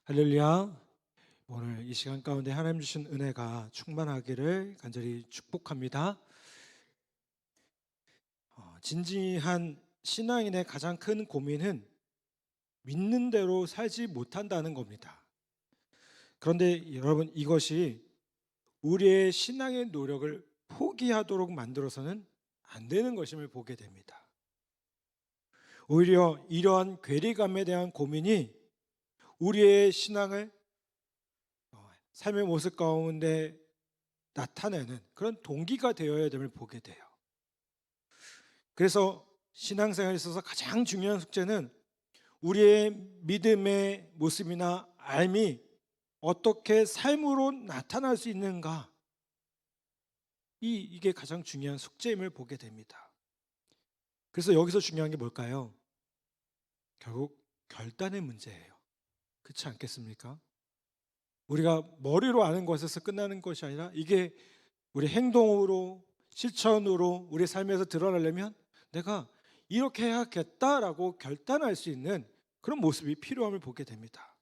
할렐루야. 오늘 이 시간 가운데 하나님 주신 은혜가 충만하기를 간절히 축복합니다. 진지한 신앙인의 가장 큰 고민은 믿는 대로 살지 못한다는 겁니다. 그런데 여러분, 이것이 우리의 신앙의 노력을 포기하도록 만들어서는 안 되는 것임을 보게 됩니다. 오히려 이러한 괴리감에 대한 고민이 우리의 신앙을 삶의 모습 가운데 나타내는 그런 동기가 되어야 됨을 보게 돼요. 그래서 신앙생활에 있어서 가장 중요한 숙제는 우리의 믿음의 모습이나 삶이 어떻게 삶으로 나타날 수 있는가, 이게 가장 중요한 숙제임을 보게 됩니다. 그래서 여기서 중요한 게 뭘까요? 결국 결단의 문제예요. 그렇지 않겠습니까? 우리가 머리로 아는 것에서 끝나는 것이 아니라 이게 우리 행동으로, 실천으로 우리 삶에서 드러나려면 내가 이렇게 해야겠다라고 결단할 수 있는 그런 모습이 필요함을 보게 됩니다.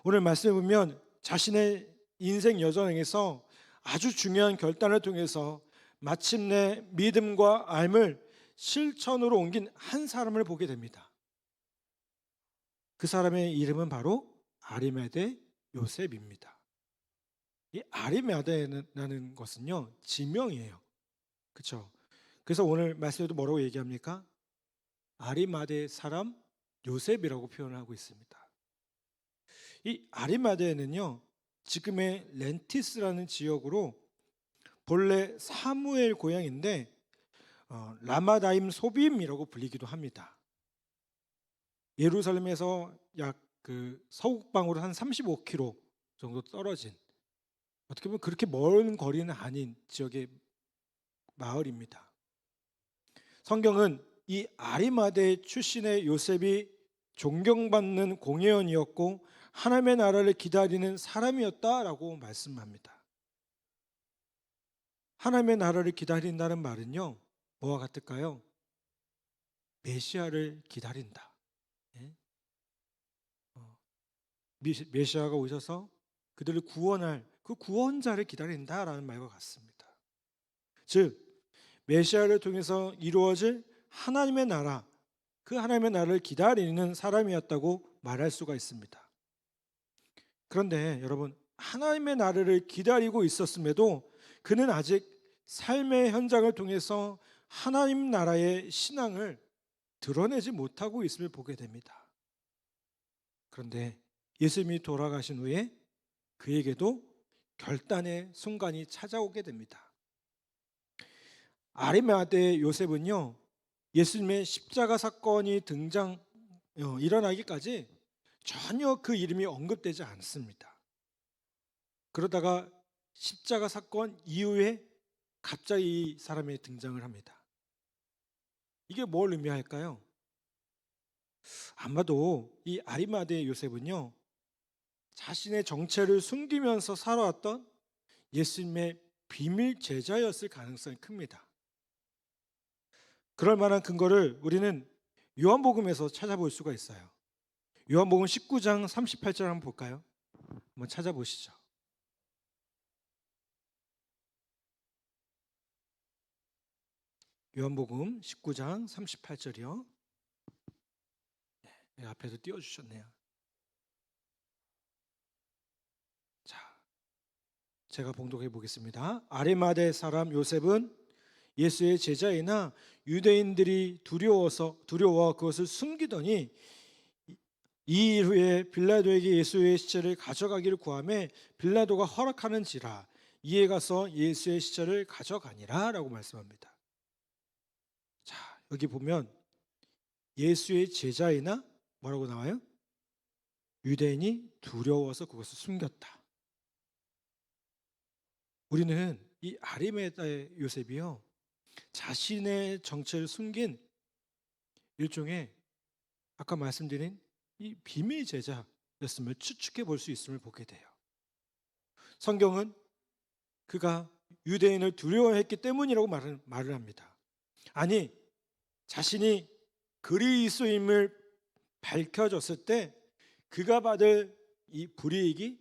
오늘 말씀을 보면 자신의 인생 여정에서 아주 중요한 결단을 통해서 마침내 믿음과 삶을 실천으로 옮긴 한 사람을 보게 됩니다. 그 사람의 이름은 바로 아리마대 요셉입니다. 이 아리마대라는 것은요, 지명이에요. 그렇죠? 그래서 오늘 말씀에도 뭐라고 얘기합니까? 아리마대 사람 요셉이라고 표현하고 있습니다. 이 아리마대는요, 지금의 렌티스라는 지역으로 본래 사무엘 고향인데 라마다임 소빔이라고 불리기도 합니다. 예루살렘에서 약 서북방으로 한 35km 정도 떨어진, 어떻게 보면 그렇게 먼 거리는 아닌 지역의 마을입니다. 성경은 이 아리마대 출신의 요셉이 존경받는 공회원이었고 하나님의 나라를 기다리는 사람이었다라고 말씀합니다. 하나님의 나라를 기다린다는 말은요, 뭐와 같을까요? 메시아를 기다린다. 예? 메시아가 오셔서 그들을 구원할 그 구원자를 기다린다라는 말과 같습니다. 즉 메시아를 통해서 이루어질 하나님의 나라, 그 하나님의 나라를 기다리는 사람이었다고 말할 수가 있습니다. 그런데 여러분, 하나님의 나라를 기다리고 있었음에도 그는 아직 삶의 현장을 통해서 하나님 나라의 신앙을 드러내지 못하고 있음을 보게 됩니다. 그런데 예수님이 돌아가신 후에 그에게도 결단의 순간이 찾아오게 됩니다. 아리마대 요셉은요, 예수님의 십자가 사건이 일어나기까지 전혀 그 이름이 언급되지 않습니다. 그러다가 십자가 사건 이후에 갑자기 이 사람이 등장을 합니다. 이게 뭘 의미할까요? 아마도 이 아리마대 요셉은요, 자신의 정체를 숨기면서 살아왔던 예수님의 비밀 제자였을 가능성이 큽니다. 그럴 만한 근거를 우리는 요한복음에서 찾아볼 수가 있어요. 요한복음 19장 38절 한번 볼까요? 한번 찾아보시죠. 요한복음 19장 38절이요. 네, 앞에서 띄워주셨네요. 자, 제가 봉독해 보겠습니다. 아리마대 사람 요셉은 예수의 제자이나 유대인들이 두려워 그것을 숨기더니 이 일 후에 빌라도에게 예수의 시체를 가져가기를 구하매 빌라도가 허락하는지라 이에 가서 예수의 시체를 가져가니라 라고 말씀합니다. 자, 여기 보면 예수의 제자이나 뭐라고 나와요? 유대인이 두려워서 그것을 숨겼다. 우리는 이 아리마대 요셉이요, 자신의 정체를 숨긴 일종의 아까 말씀드린 이 비밀 제자였음을 추측해 볼 수 있음을 보게 돼요. 성경은 그가 유대인을 두려워했기 때문이라고 말을 합니다. 아니, 자신이 그리스도임을 밝혀졌을 때 그가 받을 이 불이익이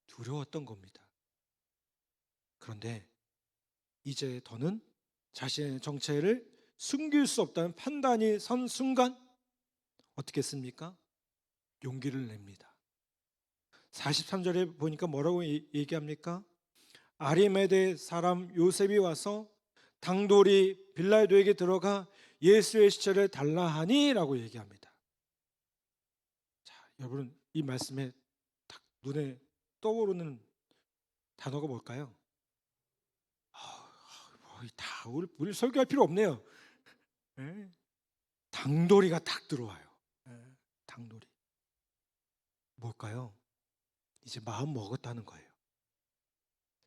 두려웠던 겁니다. 그런데 이제 더는 자신의 정체를 숨길 수 없다는 판단이 선 순간 어떻게 했습니까? 용기를 냅니다. 43절에 보니까 뭐라고 얘기합니까? 아리메대 사람 요셉이 와서 당돌이 빌라도에게 들어가 예수의 시체를 달라 하니라고 얘기합니다. 자, 여러분 이 말씀에 딱 눈에 떠오르는 단어가 뭘까요? 다 우리 설교할 필요 없네요. 예? 당돌이가 딱 들어와요. 예, 당돌이. 뭘까요? 이제 마음 먹었다는 거예요.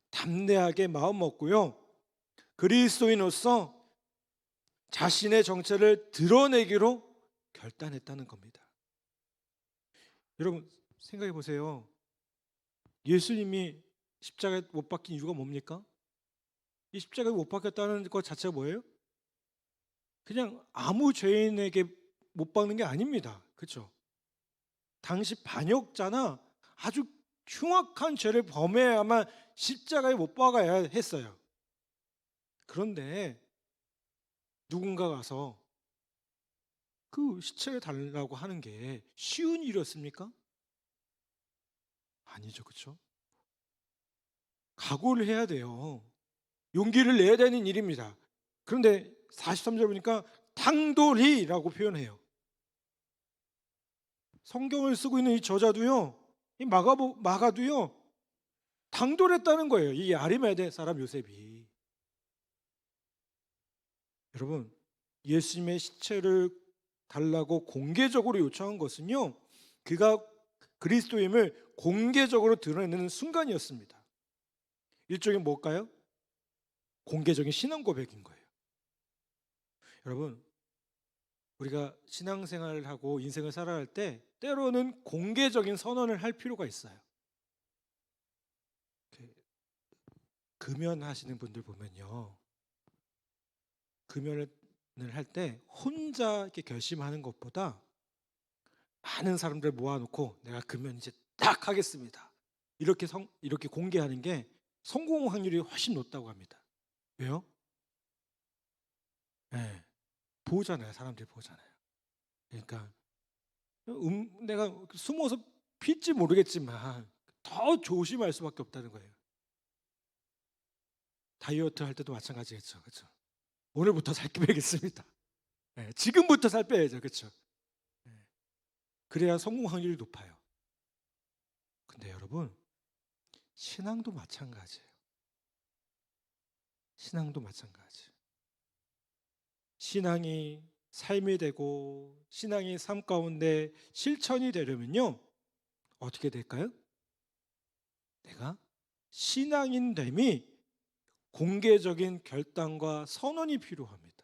담대하게 마음 먹고요. 그리스도인으로서 자신의 정체를 드러내기로 결단했다는 겁니다. 여러분 생각해 보세요. 예수님이 십자가에 못 박힌 이유가 뭡니까? 이 십자가에 못 박혔다는 것 자체가 뭐예요? 그냥 아무 죄인에게 못 박는 게 아닙니다. 그렇죠? 당시 반역자나 아주 흉악한 죄를 범해야만 십자가에 못 박아야 했어요. 그런데 누군가 가서 그 시체를 달라고 하는 게 쉬운 일이었습니까? 아니죠. 그렇죠? 각오를 해야 돼요. 용기를 내야 되는 일입니다. 그런데 43절 보니까 당돌이라고 표현해요. 성경을 쓰고 있는 이 저자도요, 이 마가도요, 당돌했다는 거예요. 이 아리메대 사람 요셉이. 여러분, 예수님의 시체를 달라고 공개적으로 요청한 것은요, 그가 그리스도임을 공개적으로 드러내는 순간이었습니다. 일종의 뭘까요? 공개적인 신앙 고백인 거예요. 여러분, 우리가 신앙생활을 하고 인생을 살아갈 때 때로는 공개적인 선언을 할 필요가 있어요. 금연하시는 분들 보면요, 금연을 할 때 혼자 이렇게 결심하는 것보다 많은 사람들 모아놓고 내가 금연 이제 딱 하겠습니다. 이렇게 공개하는 게 성공 확률이 훨씬 높다고 합니다. 왜요? 네, 보잖아요. 사람들이 보잖아요. 그러니까 내가 숨어서 필지 모르겠지만 더 조심할 수밖에 없다는 거예요. 다이어트 할 때도 마찬가지겠죠. 그렇죠? 오늘부터 살 빼겠습니다. 네, 지금부터 살 빼야죠. 그렇죠? 네, 그래야 성공 확률이 높아요. 근데 여러분, 신앙도 마찬가지예요. 신앙도 마찬가지. 신앙이 삶이 되고 신앙이 삶 가운데 실천이 되려면요, 어떻게 될까요? 내가 신앙인 됨이 공개적인 결단과 선언이 필요합니다.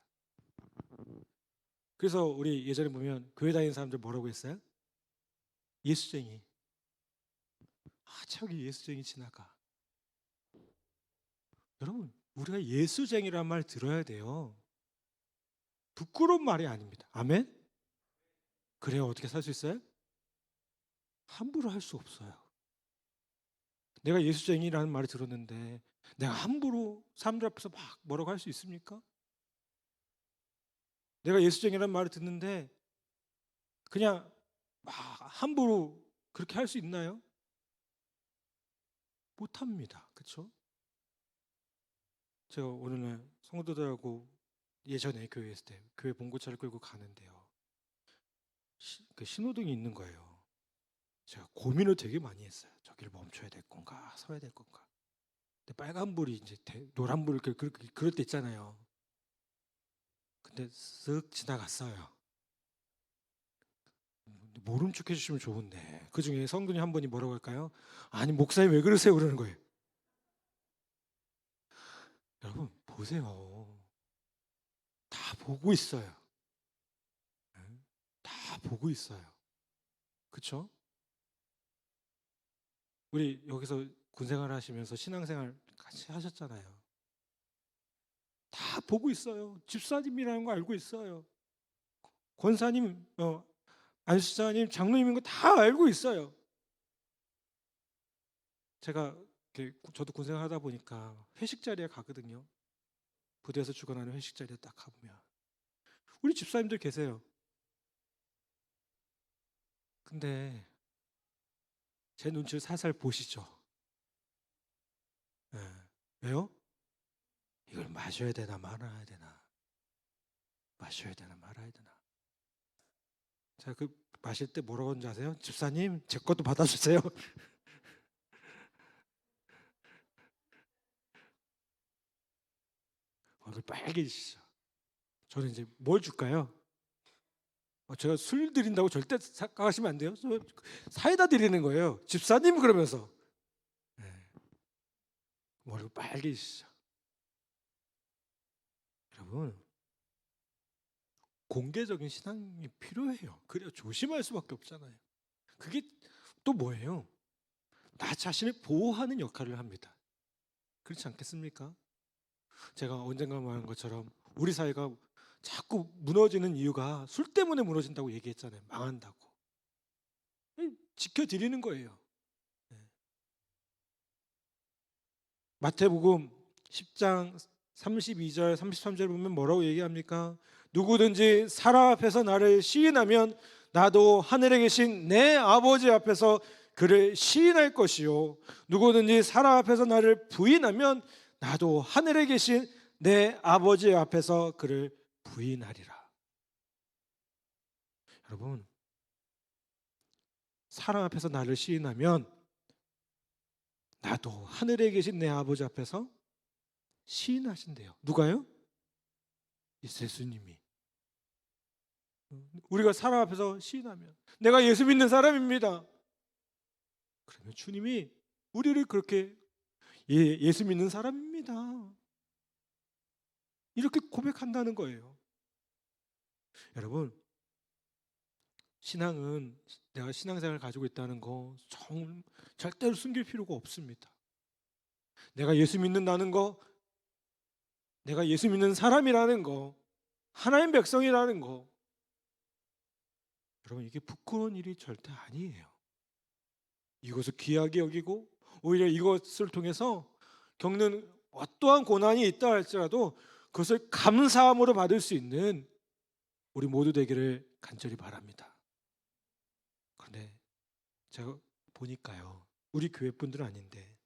그래서 우리 예전에 보면 교회 다니는 사람들 뭐라고 했어요? 예수쟁이. 저기 예수쟁이 지나가. 여러분, 우리가 예수쟁이란 말 들어야 돼요. 부끄러운 말이 아닙니다. 아멘? 그래야 어떻게 살 수 있어요? 함부로 할 수 없어요. 내가 예수쟁이라는 말을 들었는데 내가 함부로 사람들 앞에서 막 뭐라고 할 수 있습니까? 내가 예수쟁이라는 말을 듣는데 그냥 막 함부로 그렇게 할 수 있나요? 못합니다. 그렇죠? 제가 오늘날 성도들하고 예전에 교회에 있을 때 교회 봉고차를 끌고 가는데요, 그 신호등이 있는 거예요. 제가 고민을 되게 많이 했어요. 저기를 멈춰야 될 건가 서야 될 건가. 근데 빨간불이 이제 노란불 그럴 때 있잖아요. 근데 쓱 지나갔어요. 모른 척 해주시면 좋은데 그 중에 성도님 한 분이 뭐라고 할까요? 아니 목사님 왜 그러세요? 그러는 거예요. 여러분 보세요. 다 보고 있어요. 네? 다 보고 있어요. 그렇죠? 우리 여기서 군생활 하시면서 신앙생활 같이 하셨잖아요. 다 보고 있어요. 집사님이라는 거 알고 있어요. 권사님 안수사님, 장로님인 거 다 알고 있어요. 제가 저도 군생활 하다 보니까 회식 자리에 가거든요. 부대에서 주관하는 회식 자리에 딱 가보면 우리 집사님들 계세요. 근데 제 눈치를 살살 보시죠. 예. 왜요? 이걸 마셔야 되나 말아야 되나, 마셔야 되나 말아야 되나. 제가 그 마실 때 뭐라고 하는지 아세요? 집사님, 제 것도 받아주세요. 얼굴 빨개지시죠. 저는 이제 뭘 줄까요? 제가 술 드린다고 절대 생각하시면 안 돼요. 사이다 드리는 거예요. 집사님 그러면서. 네. 얼굴 빨개지시죠. 여러분, 공개적인 신앙이 필요해요. 그래야 조심할 수밖에 없잖아요. 그게 또 뭐예요? 나 자신을 보호하는 역할을 합니다. 그렇지 않겠습니까? 제가 언젠가 말한 것처럼 우리 사회가 자꾸 무너지는 이유가 술 때문에 무너진다고 얘기했잖아요. 망한다고. 지켜드리는 거예요. 네. 마태복음 10장 32절 33절 보면 뭐라고 얘기합니까? 누구든지 사람 앞에서 나를 시인하면 나도 하늘에 계신 내 아버지 앞에서 그를 시인할 것이요, 누구든지 사람 앞에서 나를 부인하면 나도 하늘에 계신 내 아버지 앞에서 그를 부인하리라. 여러분, 사람 앞에서 나를 시인하면 나도 하늘에 계신 내 아버지 앞에서 시인하신대요. 누가요? 예수님이. 우리가 사람 앞에서 시인하면 내가 예수 믿는 사람입니다. 그러면 주님이 우리를 그렇게 예수 믿는 사람입니다, 이렇게 고백한다는 거예요. 여러분, 신앙은 내가 신앙생활을 가지고 있다는 거 절대로 숨길 필요가 없습니다. 내가 예수 믿는다는 거, 내가 예수 믿는 사람이라는 거, 하나님 백성이라는 거, 여러분, 이게 부끄러운 일이 절대 아니에요. 이것을 귀하게 여기고 오히려 이것을 통해서 겪는 어떠한 고난이 있다 할지라도 그것을 감사함으로 받을 수 있는 우리 모두 되기를 간절히 바랍니다. 그런데 제가 보니까요, 우리 교회 분들은 아닌데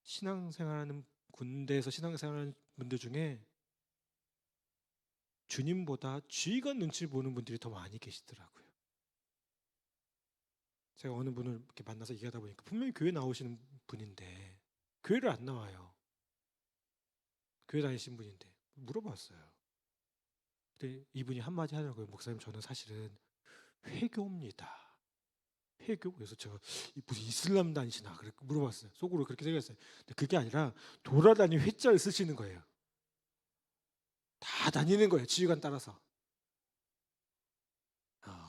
신앙생활하는, 군대에서 신앙생활하는 분들 중에 주님보다 지휘관 눈치를 보는 분들이 더 많이 계시더라고요. 제가 어느 분을 이렇게 만나서 얘기하다 보니까 분명히 교회 나오시는 분인데 교회를 안 나와요. 교회 다니신 분인데 물어봤어요. 근데 이분이 한마디 하더라고요. 목사님, 저는 사실은 회교입니다. 회교? 그래서 제가 무슨 이슬람 다니시나 그렇게 물어봤어요. 속으로 그렇게 생각했어요. 근데 그게 아니라 돌아다니 회자를 쓰시는 거예요. 다 다니는 거예요, 지휘관 따라서.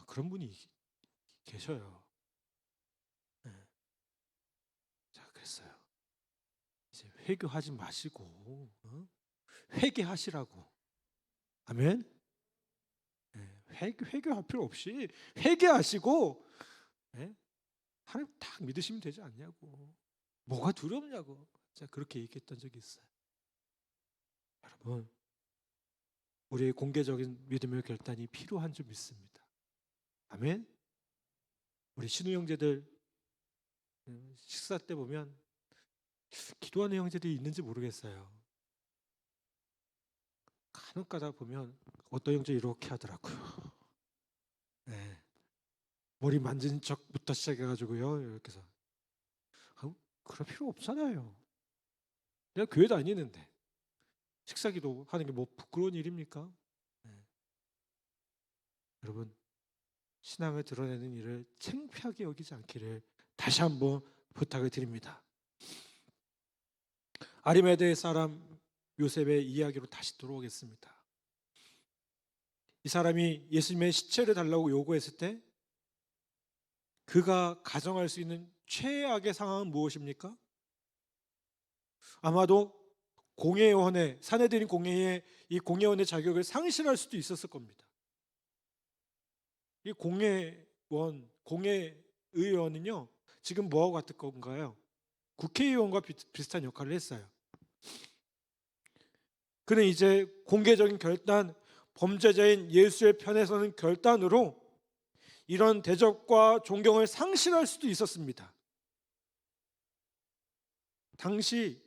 그런 분이 계셔요. 네. 자, 그랬어요. 이제 회교하지 마시고 회개하시라고. 아멘. 네. 회교할 필요 없이 회개하시고, 네? 하나님 딱 믿으시면 되지 않냐고. 뭐가 두렵냐고. 제가 그렇게 얘기했던 적이 있어요. 여러분, 우리의 공개적인 믿음의 결단이 필요한 줄 믿습니다. 아멘. 우리 신우 형제들 식사 때 보면 기도하는 형제들이 있는지 모르겠어요. 간혹 가다 보면 어떤 형제 이렇게 하더라고요. 네. 머리 만진 척부터 시작해가지고요, 이렇게 해서. 그럴 필요 없잖아요. 내가 교회 다니는데 식사기도 하는 게 뭐 부끄러운 일입니까? 네. 여러분, 신앙을 드러내는 일을 창피하게 여기지 않기를 다시 한번 부탁을 드립니다. 아리마대 사람 요셉의 이야기로 다시 돌아오겠습니다. 이 사람이 예수님의 시체를 달라고 요구했을 때 그가 가정할 수 있는 최악의 상황은 무엇입니까? 아마도 공회원의, 사내들인 공회의 이 공회원의 자격을 상실할 수도 있었을 겁니다. 이 공회의원은요, 지금 뭐하고 같은 건가요? 국회의원과 비슷한 역할을 했어요. 그는 이제 공개적인 결단, 범죄자인 예수의 편에 서는 결단으로 이런 대접과 존경을 상실할 수도 있었습니다. 당시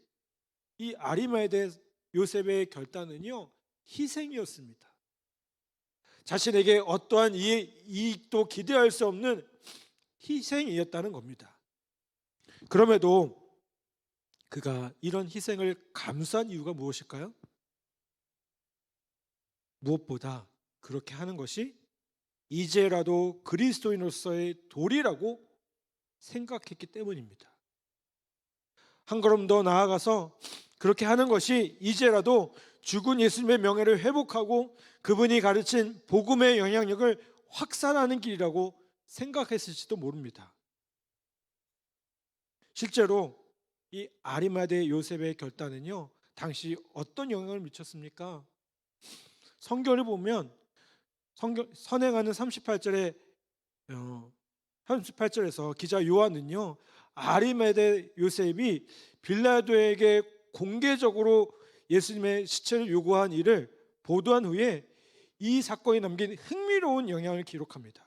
이 아리마대 요셉의 결단은요, 희생이었습니다. 자신에게 어떠한 이익도 기대할 수 없는 희생이었다는 겁니다. 그럼에도 그가 이런 희생을 감수한 이유가 무엇일까요? 무엇보다 그렇게 하는 것이 이제라도 그리스도인으로서의 도리라고 생각했기 때문입니다. 한 걸음 더 나아가서 그렇게 하는 것이 이제라도 죽은 예수님의 명예를 회복하고 그분이 가르친 복음의 영향력을 확산하는 길이라고 생각했을지도 모릅니다. 실제로 이 아리마대 요셉의 결단은요, 당시 어떤 영향을 미쳤습니까? 성경을 보면 선행하는 38절에서 기자 요한은요, 아리마대 요셉이 빌라도에게 공개적으로 예수님의 시체를 요구한 일을 보도한 후에 이 사건이 남긴 흥미로운 영향을 기록합니다.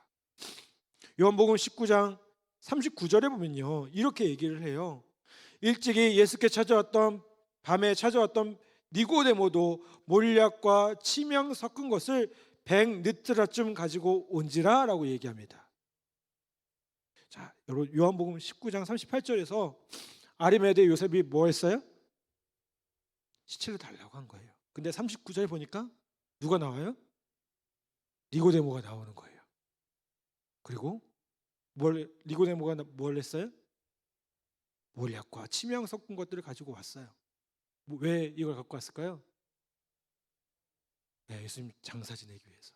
요한복음 19장 39절에 보면요, 이렇게 얘기를 해요. 일찍이 예수께 밤에 찾아왔던 니고데모도 몰약과 치명 섞은 것을 100리트라쯤 가지고 온지라 라고 얘기합니다. 자, 여러분, 요한복음 19장 38절에서 아리마대 요셉이 뭐 했어요? 시체를 달라고 한 거예요. 근데 39절 보니까 누가 나와요? 니고데모가 나오는 거예요. 그리고 니고데모가 뭘 했어요? 몰약과 치명 섞은 것들을 가지고 왔어요. 왜 이걸 갖고 왔을까요? 네, 예수님 장사 지내기 위해서.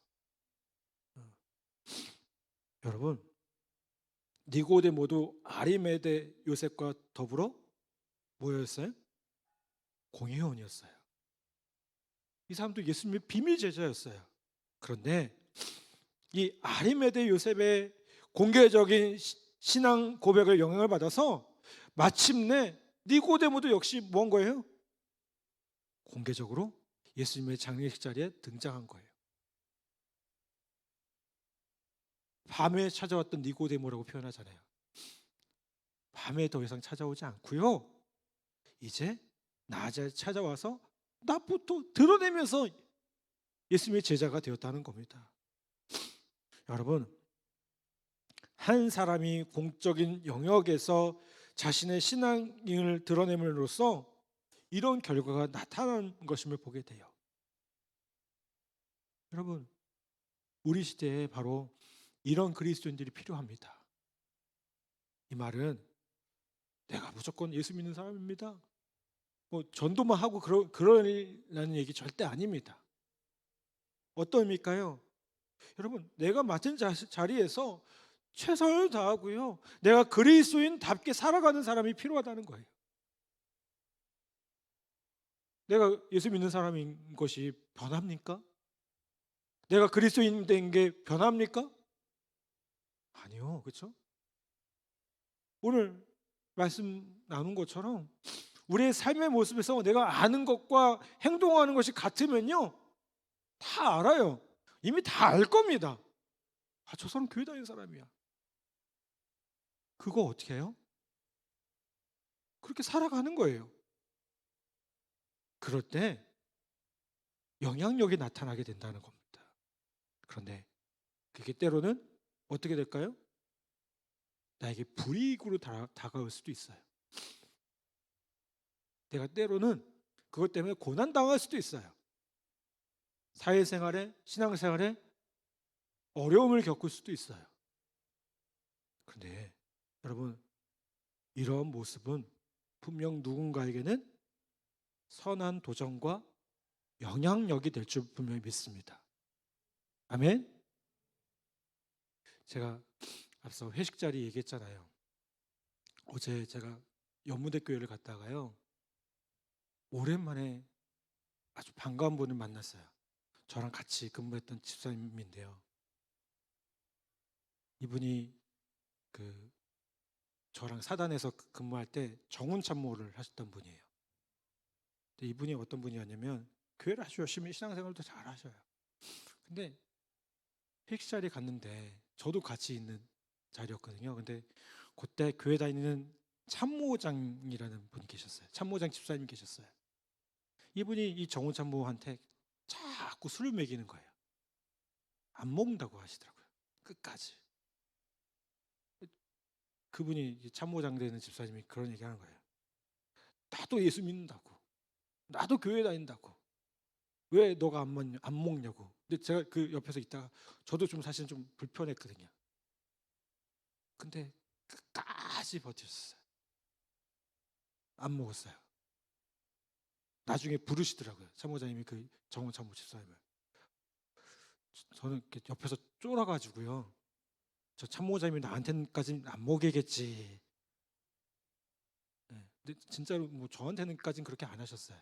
어. 여러분, 니고데모도 아리마대 요셉과 더불어 뭐였어요? 공회원이었어요. 이 사람도 예수님의 비밀 제자였어요. 그런데 이 아리마대 요셉의 공개적인 신앙 고백을 영향을 받아서 마침내 니고데모도 역시 뭔 거예요? 공개적으로 예수님의 장례식 자리에 등장한 거예요. 밤에 찾아왔던 니고데모라고 표현하잖아요. 밤에 더 이상 찾아오지 않고요, 이제 낮에 찾아와서 낮부터 드러내면서 예수님의 제자가 되었다는 겁니다. 여러분, 한 사람이 공적인 영역에서 자신의 신앙을 드러냄으로써 이런 결과가 나타나는 것임을 보게 돼요. 여러분, 우리 시대에 바로 이런 그리스도인들이 필요합니다. 이 말은 내가 무조건 예수 믿는 사람입니다, 뭐 전도만 하고 그러라는 얘기 절대 아닙니다. 어떤 의미일까요? 여러분, 내가 맡은 자리에서 최선을 다하고요, 내가 그리스도인답게 살아가는 사람이 필요하다는 거예요. 내가 예수 믿는 사람인 것이 변합니까? 내가 그리스도인 된 게 변합니까? 아니요, 그렇죠? 오늘 말씀 나눈 것처럼 우리의 삶의 모습에서 내가 아는 것과 행동하는 것이 같으면요, 다 알아요. 이미 다 알 겁니다. 아, 저 사람 교회 다니는 사람이야. 그거 어떻게 해요? 그렇게 살아가는 거예요. 그럴 때 영향력이 나타나게 된다는 겁니다. 그런데 그게 때로는 어떻게 될까요? 나에게 불이익으로 다가올 수도 있어요. 내가 때로는 그것 때문에 고난당할 수도 있어요. 사회생활에, 신앙생활에 어려움을 겪을 수도 있어요. 그런데 여러분, 이런 모습은 분명 누군가에게는 선한 도전과 영향력이 될 줄 분명히 믿습니다. 아멘. 제가 앞서 회식 자리 얘기했잖아요. 어제 제가 연무대 교회를 갔다가요, 오랜만에 아주 반가운 분을 만났어요. 저랑 같이 근무했던 집사님인데요. 이분이 그 저랑 사단에서 근무할 때 정훈 참모를 하셨던 분이에요. 근데 이분이 어떤 분이었냐면 교회를 아주 열심히 신앙생활도 잘 하셔요. 근데 회식 자리에 갔는데 저도 같이 있는 자리였거든요. 근데 그때 교회 다니는 참모장이라는 분이 계셨어요. 참모장 집사님이 계셨어요. 이분이 이 정훈 참모한테 자꾸 술을 먹이는 거예요. 안 먹는다고 하시더라고요. 끝까지. 그분이 참모장 되는 집사님이 그런 얘기 하는 거예요. 나도 예수 믿는다고. 나도 교회 다닌다고. 왜 너가 안 먹냐고. 근데 제가 그 옆에서 있다가 저도 좀 사실 좀 불편했거든요. 근데 끝까지 버텼어요. 안 먹었어요. 나중에 부르시더라고요. 참모장님이 그 정원 참모 집사님을. 저는 이렇게 옆에서 쫄아가지고요. 저 참모장님이 나한테까지는 안 먹이겠지. 네. 근데 진짜로 뭐 저한테는까지는 그렇게 안 하셨어요.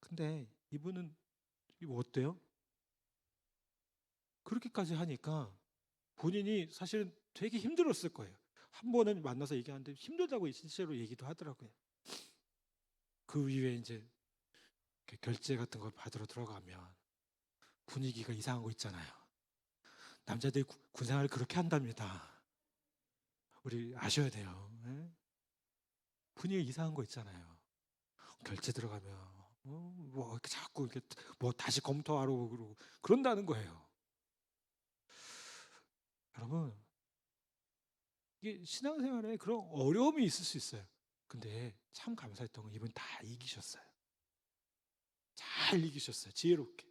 근데 이분은 이거 어때요? 그렇게까지 하니까 본인이 사실은 되게 힘들었을 거예요. 한 번은 만나서 얘기하는데 힘들다고 실제로 얘기도 하더라고요. 그 이후에 이제 결제 같은 걸 받으러 들어가면 분위기가 이상한 거 있잖아요. 남자들이 군생활을 그렇게 한답니다. 우리 아셔야 돼요. 예? 분위기 이상한 거 있잖아요. 결제 들어가면 뭐 이렇게 자꾸 이렇게 뭐 다시 검토하러 그러고 그런다는 거예요. 여러분, 이게 신앙생활에 그런 어려움이 있을 수 있어요. 근데 참 감사했던 건 이분 다 이기셨어요. 잘 이기셨어요. 지혜롭게.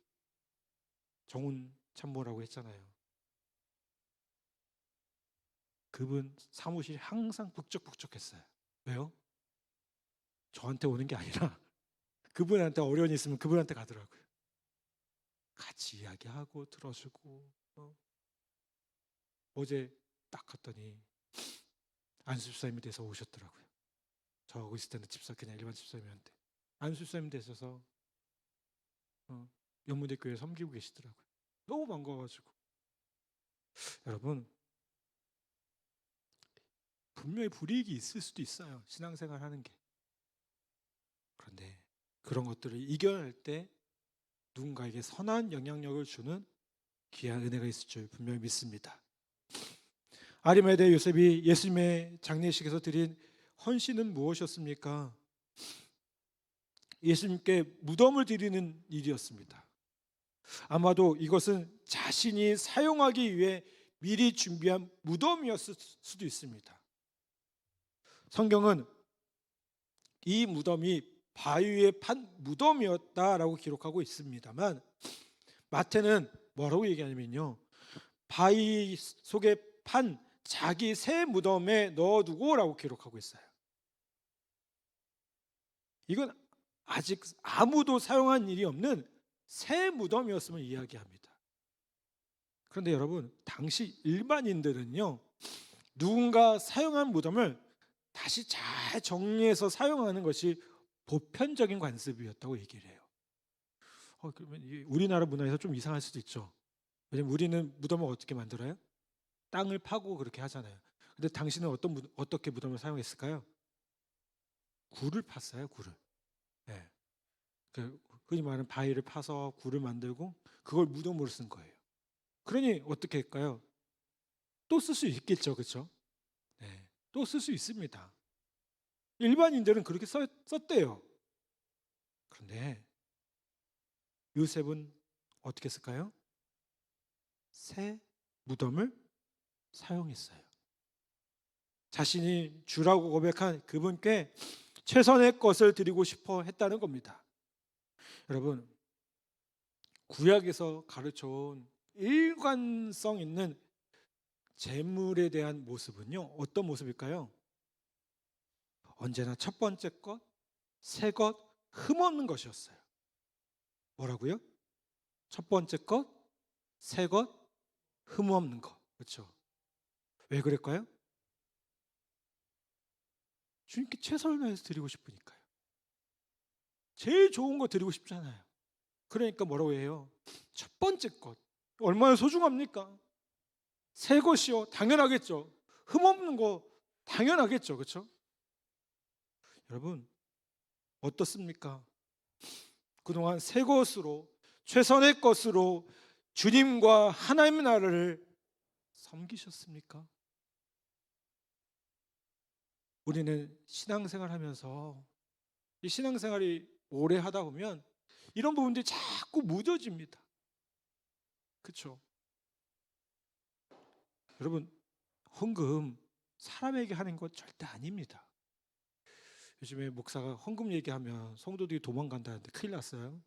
정훈 참모라고 했잖아요. 그분 사무실이 항상 북적북적했어요. 왜요? 저한테 오는 게 아니라 그분한테 어려움이 있으면 그분한테 가더라고요. 같이 이야기하고 들어주고. 어제 딱 갔더니 안수 집사님이 돼서 오셨더라고요. 저하고 있을 때는 그냥 일반 집사님한테 안수 집사님 되셔서 연무대 교회 섬기고 계시더라고요. 너무 반가워가지고. 여러분, 분명히 불이익이 있을 수도 있어요. 신앙생활 하는 게. 그런데 그런 것들을 이겨낼 때 누군가에게 선한 영향력을 주는 귀한 은혜가 있을 줄 분명히 믿습니다. 아리마대 요셉이 예수님의 장례식에서 드린 헌신은 무엇이었습니까? 예수님께 무덤을 드리는 일이었습니다. 아마도 이것은 자신이 사용하기 위해 미리 준비한 무덤이었을 수도 있습니다. 성경은 이 무덤이 바위에 판 무덤이었다라고 기록하고 있습니다만 마태는 뭐라고 얘기하냐면요. 바위 속에 판 자기 새 무덤에 넣어두고라고 기록하고 있어요. 이건 아직 아무도 사용한 일이 없는 새 무덤이었음을 이야기합니다. 그런데 여러분, 당시 일반인들은요, 누군가 사용한 무덤을 다시 잘 정리해서 사용하는 것이 보편적인 관습이었다고 얘기를 해요. 그러면 우리나라 문화에서 좀 이상할 수도 있죠. 왜냐면 우리는 무덤을 어떻게 만들어요? 땅을 파고 그렇게 하잖아요. 근데 당신은 어떻게 무덤을 사용했을까요? 굴을 팠어요, 굴을. 네. 흔히 말하는 바위를 파서 굴을 만들고 그걸 무덤으로 쓴 거예요. 그러니 어떻게 할까요? 또 쓸 수 있겠죠, 그렇죠? 네. 또 쓸 수 있습니다. 일반인들은 그렇게 썼대요. 그런데 요셉은 어떻게 했을까요? 새 무덤을 사용했어요. 자신이 주라고 고백한 그분께 최선의 것을 드리고 싶어 했다는 겁니다. 여러분, 구약에서 가르쳐온 일관성 있는 재물에 대한 모습은요, 어떤 모습일까요? 언제나 첫 번째 것, 새 것, 흠없는 것이었어요. 뭐라고요? 첫 번째 것, 새 것, 흠없는 것. 그렇죠? 왜 그럴까요? 주님께 최선을 다해서 드리고 싶으니까요. 제일 좋은 거 드리고 싶잖아요. 그러니까 뭐라고 해요? 첫 번째 것. 얼마나 소중합니까? 새 것이요, 당연하겠죠. 흠없는 거 당연하겠죠. 그렇죠? 여러분 어떻습니까? 그동안 새 것으로, 최선의 것으로 주님과 하나님의 나라를 섬기셨습니까? 우리는 신앙생활 하면서 이 신앙생활이 오래 하다 보면 이런 부분들이 자꾸 묻어집니다. 그렇죠? 여러분, 헌금 사람에게 하는 것 절대 아닙니다. 요즘에 목사가 헌금 얘기하면 성도들이 도망간다는데 큰일 났어요.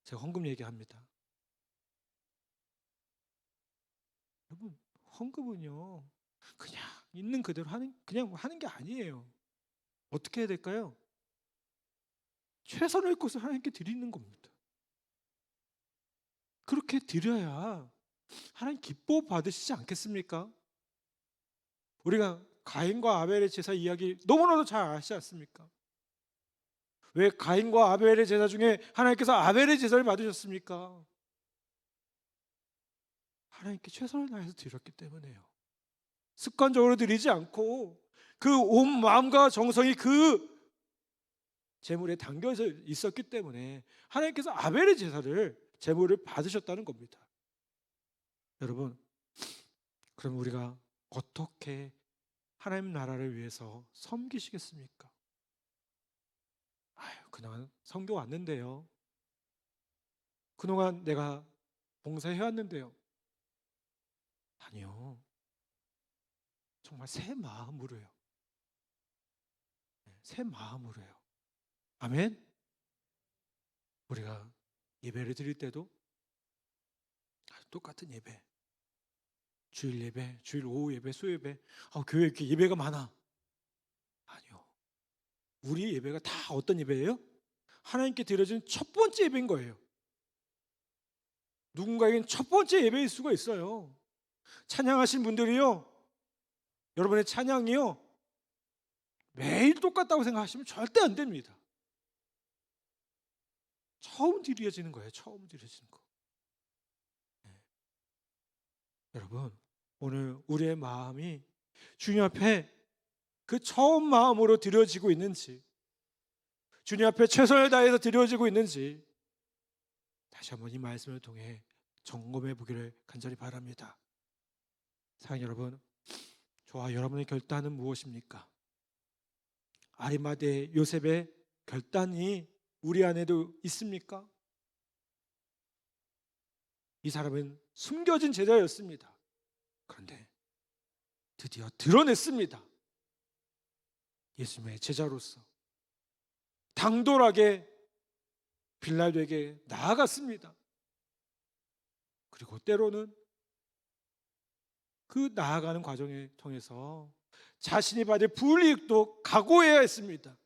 제가 헌금 얘기합니다. 여러분, 헌금은요, 그냥 있는 그대로 그냥 하는 게 아니에요. 어떻게 해야 될까요? 최선의 것을 하나님께 드리는 겁니다. 그렇게 드려야 하나님 기뻐 받으시지 않겠습니까? 우리가 가인과 아벨의 제사 이야기 너무나도 잘 아시지 않습니까? 왜 가인과 아벨의 제사 중에 하나님께서 아벨의 제사를 받으셨습니까? 하나님께 최선을 다해서 드렸기 때문에요. 습관적으로 드리지 않고 그 온 마음과 정성이 그 제물에 담겨져 있었기 때문에 하나님께서 아벨의 제물을 받으셨다는 겁니다. 여러분, 그럼 우리가 어떻게 하나님 나라를 위해서 섬기시겠습니까? 그동안 섬겨 왔는데요. 그동안 내가 봉사해 왔는데요. 아니요. 정말 새 마음으로요. 새 마음으로요. 아멘. 우리가 예배를 드릴 때도 똑같은 예배, 주일 예배, 주일 오후 예배, 수요예배, 교회 이렇게 예배가 많아. 아니요. 우리 예배가 다 어떤 예배예요? 하나님께 드려진 첫 번째 예배인 거예요. 누군가에겐 첫 번째 예배일 수가 있어요. 찬양하신 분들이요, 여러분의 찬양이요, 매일 똑같다고 생각하시면 절대 안 됩니다. 처음 드려지는 거예요. 처음 드려지는 거. 여러분, 오늘 우리의 마음이 주님 앞에 그 처음 마음으로 드려지고 있는지, 주님 앞에 최선을 다해서 드려지고 있는지 다시 한번 이 말씀을 통해 점검해 보기를 간절히 바랍니다. 사랑하는 여러분, 저와 여러분의 결단은 무엇입니까? 아리마대 요셉의 결단이 우리 안에도 있습니까? 이 사람은 숨겨진 제자였습니다. 그런데 드디어 드러냈습니다. 예수님의 제자로서 당돌하게 빌라도에게 나아갔습니다. 그리고 때로는 그 나아가는 과정을 통해서 자신이 받을 불이익도 각오해야 했습니다.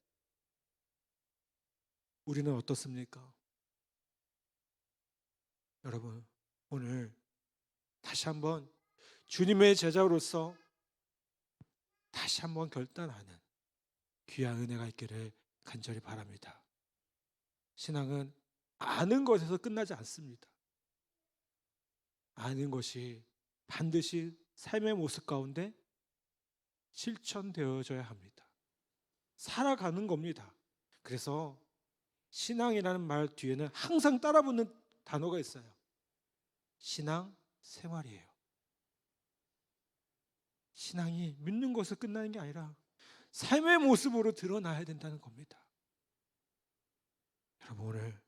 우리는 어떻습니까? 여러분, 오늘 다시 한번 주님의 제자로서 다시 한번 결단하는 귀한 은혜가 있기를 간절히 바랍니다. 신앙은 아는 것에서 끝나지 않습니다. 아는 것이 반드시 삶의 모습 가운데 실천되어져야 합니다. 살아가는 겁니다. 그래서 신앙이라는 말 뒤에는 항상 따라붙는 단어가 있어요. 신앙 생활이에요. 신앙이 믿는 것을 끝나는 게 아니라 삶의 모습으로 드러나야 된다는 겁니다. 여러분, 오늘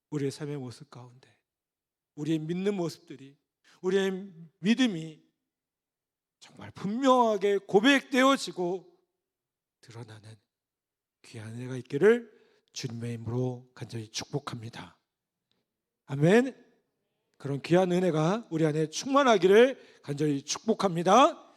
우리의 삶의 모습 가운데 우리의 믿는 모습들이, 우리의 믿음이 정말 분명하게 고백되어지고 드러나는 귀한 은혜가 있기를 주님의 이름으로 간절히 축복합니다. 아멘. 그런 귀한 은혜가 우리 안에 충만하기를 간절히 축복합니다.